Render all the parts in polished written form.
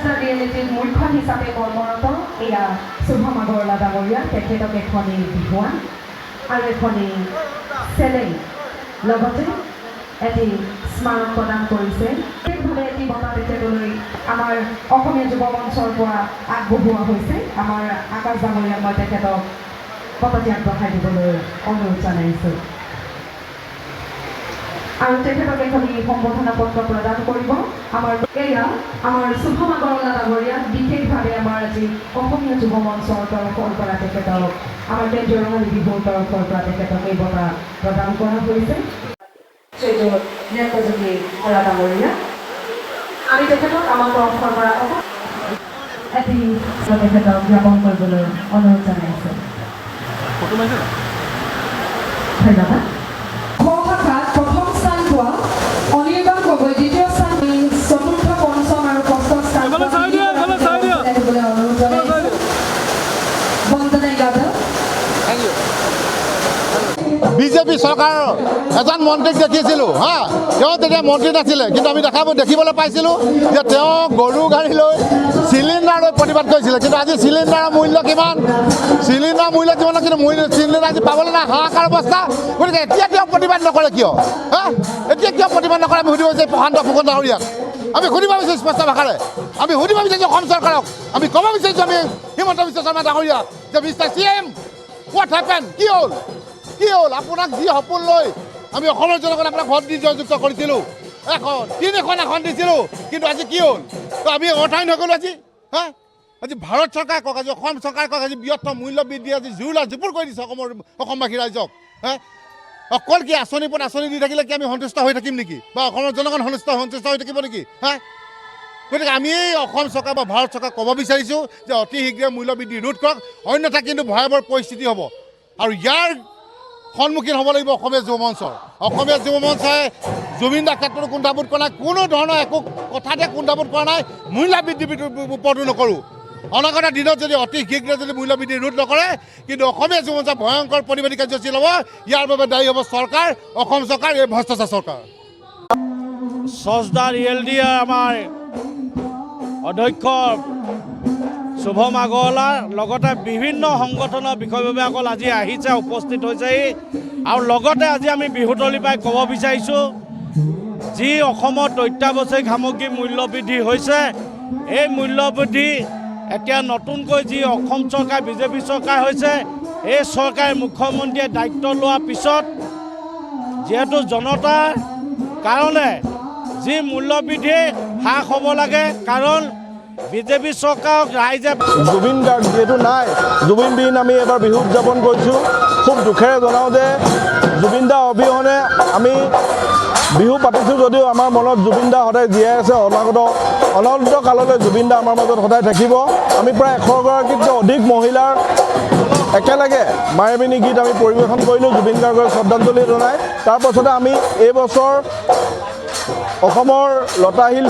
সজদা ৰিয়েলিটিৰ মুখ্য হিচাপে কৰ্মৰত এয়া শুভম আগৰৱালা ডাঙৰীয়া তেখেতক এখনি বিহুৱান আৰু এখনি চেলেং লগতে এটি স্মাৰক প্ৰদান কৰিছে সেইভাৱে এটি বঁটা তেখেতলৈ আমাৰ অসমীয়া যুৱ মঞ্চৰ পৰা আগবঢ়োৱা হৈছে আমাৰ আকাশ ডাঙৰীয়াক মই তেখেতক বঁটাটি আগবঢ়াই দিবলৈ অনুৰোধ জনাইছোঁ আৰু তেখেতক এখন সম্বোধনা পত্ৰ প্ৰদান কৰিব আমাৰ এয়া আমাৰ শুভম আগৰৱালা ডাঙৰীয়াক বিশেষভাৱে আমাৰ আজি অসমীয়া যুৱ মঞ্চৰ তৰফৰ পৰা তেখেতক আমাৰ কেন্দ্ৰীয় ৰঙালী বিহুৰ তৰফৰ পৰা তেখেতক এই বঁটা প্ৰদান কৰা হৈছে শ্ৰীযুত নেত্ৰজ্যোতি বৰা ডাঙৰীয়া আমি তেখেতক আমাৰ তৰফৰ পৰা এটি তেখেতক জ্ঞাপন কৰিবলৈ অনুৰোধ জনাইছোঁ ধন্যবাদ অনিৰ্বাণ গগৈ দ্বিতীয় স্থান চতুৰ্থ পঞ্চম আৰু ষষ্ঠ স্থান অনুৰোধ জনাইছোঁ বন্দনা যাদৱ বিজেপি চৰকাৰৰ এজন মন্ত্ৰীক দেখিছিলোঁ হা তেওঁ তেতিয়া মন্ত্ৰী নাছিলে কিন্তু আমি দেখিবলৈ পাইছিলোঁ যে তেওঁ গৰু গাড়ী লৈ চিলিণ্ডাৰ লৈ প্ৰতিবাদ কৰিছিলে কিন্তু আজি চিলিণ্ডাৰৰ মূল্য কিমান কিন্তু চিলিণ্ডাৰ আজি পাবলৈ নাই হাহাকাৰ অৱস্থা গতিকে এতিয়া তেওঁ প্ৰতিবাদ নকৰে কিয় হা এতিয়া কিয় প্ৰতিবাদ নকৰে আমি সুধিব বিচাৰিছোঁ প্ৰশান্ত ফুকন ডাঙৰীয়াক আমি সুধিব বিচাৰিছোঁ স্পষ্ট ভাষাৰে আমি সুধিব বিচাৰিছোঁ অসম চৰকাৰক আমি ক'ব বিচাৰিছোঁ আমি হিমন্ত বিশ্ব শৰ্মা ডাঙৰীয়াক যে মিষ্টাৰ CM হোৱাট হেপেন কি হ'ল আপোনাক যি সপোন লৈ আমি অসমৰ জনগণে আপোনাক ভোট দি জয়যুক্ত কৰিছিলোঁ তিনিখন এখন দিছিলোঁ কিন্তু আজি কি হ'ল তো আমি অৰ্থায়ন হৈ গ'লোঁ আজি হা আজি ভাৰত চৰকাৰে কওক আজি অসম চৰকাৰে কওক আজি বৃহত্তম মূল্য বৃদ্ধি আজি জুৰুলা জুপুৰ কৰি দিছে অসমবাসী ৰাইজক হা অকল কি আঁচনিৰ ওপৰত আঁচনি দি থাকিলে কি আমি সন্তুষ্ট হৈ থাকিম নেকি বা অসমৰ জনগণ সন্তুষ্ট হৈ থাকিব নেকি হা গতিকে আমি অসম চৰকাৰ বা ভাৰত চৰকাৰক ক'ব বিচাৰিছোঁ যে অতি শীঘ্ৰে মূল্য বৃদ্ধি ৰোধ কৰক অন্যথা কিন্তু ভয়াৱহ পৰিস্থিতি হ'ব আৰু ইয়াৰ সন্মুখীন হ'ব লাগিব অসমীয়া যুৱ মঞ্চই জুবিন দাৰ ক্ষেত্ৰতো কুণ্ঠাবোধ কৰা নাই কোনো ধৰণৰ একো কথাতে কুণ্ঠাবোধ কৰা নাই মূল্য বৃদ্ধিৰ ওপৰতো নকৰোঁ অনাগত দিনত যদি অতি শীঘ্ৰে যদি মূল্য বৃদ্ধি ৰোধ নকৰে কিন্তু অসমীয়া যুৱ মঞ্চই ভয়ংকৰ প্ৰতিবাদী কাৰ্যসূচী ল'ব ইয়াৰ বাবে দায়ী হ'ব চৰকাৰ অসম চৰকাৰ এই ভ্ৰষ্টাচাৰ চৰকাৰ সজদা ৰিয়েলিটিৰ আমাৰ অধ্যক্ষ শুভম আগৰৱালাৰ লগতে বিভিন্ন সংগঠনৰ বিষয়ববীয়াসকল আজি আহিছে উপস্থিত হৈছেহি আৰু লগতে আজি আমি বিহুতলী পাই ক'ব বিচাৰিছোঁ যি অসমত অত্যাৱশ্যকীয় সামগ্ৰীৰ মূল্য বৃদ্ধি হৈছে এই মূল্য বৃদ্ধি এতিয়া নতুনকৈ যি অসম চৰকাৰ বিজেপি চৰকাৰ হৈছে এই চৰকাৰে মুখ্যমন্ত্ৰীয়ে দায়িত্ব লোৱাৰ পিছত যিহেতু জনতাৰ কাৰণে যি মূল্য বৃদ্ধি হ্ৰাস হ'ব লাগে কাৰণ বিজেপি চৰকাৰক ৰাইজে জুবিন গাৰ্গ যিহেতু নাই জুবিন বিহীন আমি এবাৰ বিহু উদযাপন কৰিছোঁ খুব দুখেৰে জনাওঁ যে জুবিন দা অবিহনে আমি বিহু পাতিছোঁ যদিও আমাৰ মনত জুবিন দা সদায় জীয়াই আছে অনন্ত কাললৈ জুবিন দা আমাৰ মাজত সদায় থাকিব আমি প্ৰায় 100গৰাকীতকৈ অধিক মহিলাৰ একেলগে মায়াবিনী গীত আমি পৰিৱেশন কৰিলোঁ জুবিন গাৰ্গক শ্ৰদ্ধাঞ্জলি জনাই তাৰ পাছতে আমি এইবছৰ অসমৰ লতাশিল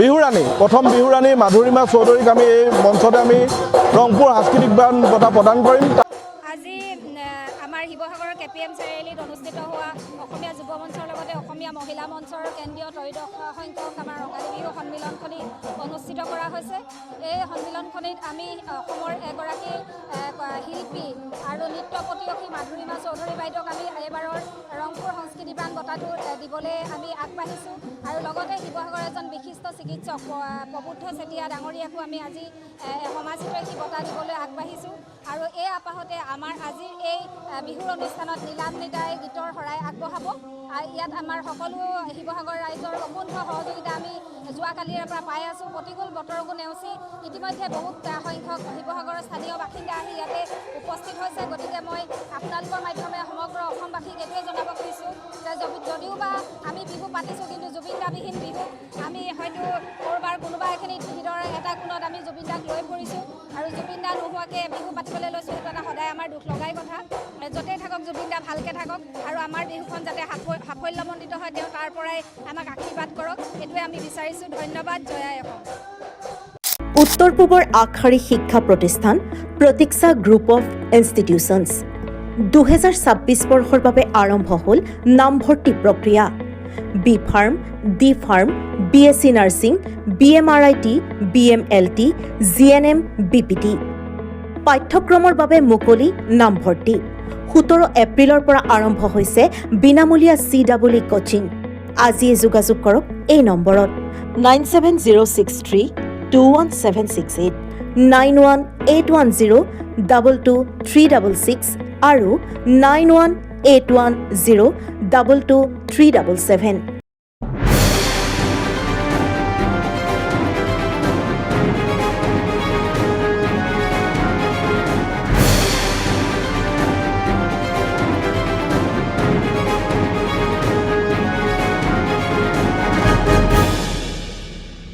বিহুৰাণী প্ৰথম বিহুৰাণী মাধুৰিমা চৌধুৰীক আমি এই মঞ্চতে আমি ৰংপুৰ সাংস্কৃতিক বঁটা প্ৰদান কৰিম আজি আমাৰ শিৱসাগৰৰ KPM চাৰিআলিত অনুষ্ঠিত হোৱা অসমীয়া যুৱ মঞ্চৰ লগতে অসমীয়া মহিলা মঞ্চৰ কেন্দ্ৰীয় ত্ৰয়োদশ সংখ্যক আমাৰ ৰঙালী বিহু সন্মিলনখনি অনুষ্ঠিত কৰা হৈছে এই সন্মিলনখনিত আমি অসমৰ এগৰাকী শিল্পী আৰু নৃত্য প্ৰতিয়সী মাধুৰিমা চৌধুৰী বাইদেউক আমি এইবাৰৰ ৰংপুৰ সংস্কৃতি প্ৰাণ বঁটাটো দিবলৈ আমি আগবাঢ়িছোঁ আৰু লগতে শিৱসাগৰৰ এজন বিশিষ্ট চিকিৎসক প্ৰবুদ্ধ চেতিয়া ডাঙৰীয়াকো আমি আজি সমাজহিতৈষী বঁটা দিবলৈ আগবাঢ়িছোঁ আৰু এই আপাহতে আমাৰ আজিৰ এই বিহুৰ অনুষ্ঠানত নীলাম নিতাই গীতৰ শৰাই আগবঢ়াব ইয়াত আমাৰ সকলো শিৱসাগৰ ৰাইজৰ অকুণ্ঠ সহযোগিতা আমি যোৱাকালিৰ পৰা পাই আছোঁ প্ৰতিকূল বতৰকো নেওচি ইতিমধ্যে বহুত সংখ্যক শিৱসাগৰৰ স্থানীয় বাসিন্দা আহি ইয়াতে উপস্থিত হৈছে গতিকে মই আপোনালোকৰ মাধ্যমে সমগ্ৰ অসমবাসীক এইটোৱে জনাব খুজিছোঁ যে যদিওবা আমি বিহু পাতিছোঁ কিন্তু জুবিন দাবিহীন বিহু আমি হয়তো ক'ৰবাৰ কোনোবা এখিনিত ভিৰৰ এটা কোণত আমি জুবিন দাক লৈ পৰিছোঁ আৰু জুবিন দা নোহোৱাকৈ বিহু পাতিবলৈ লৈছোঁ সেইটো এটা সদায় আমাৰ দুখ লগাই কথা য'তেই থাকক জুবিন দা ভালকৈ থাকক আৰু আমাৰ বিহুখন যাতে সাফল্যমণ্ডিত হয় তেওঁ তাৰ পৰাই আমাক আশীৰ্বাদ কৰক এইটোৱে আমি বিচাৰিছোঁ ধন্যবাদ জয় আই অসম উত্তৰ পূবৰ আগশাৰী শিক্ষা প্ৰতিষ্ঠান প্ৰতীক্ষা গ্ৰুপ অফ ইনষ্টিটিউচনছ 2026 বৰ্ষৰ বাবে আৰম্ভ হ'ল নামভৰ্তি প্ৰক্ৰিয়া B pharm, D pharm, BSc nursing, BMRIT, BMLT, GNM, BPT। পাঠ্যক্ৰমৰ বাবে মুকলি নামভৰ্তি। 17 এপ্ৰিলৰ পৰা আৰম্ভ হৈছে বিনামূলীয়া CEE কোচিং। আজিয়ে যোগাযোগ কৰক এই নম্বৰত 9706321768, 9181022366 আৰু 9181022377।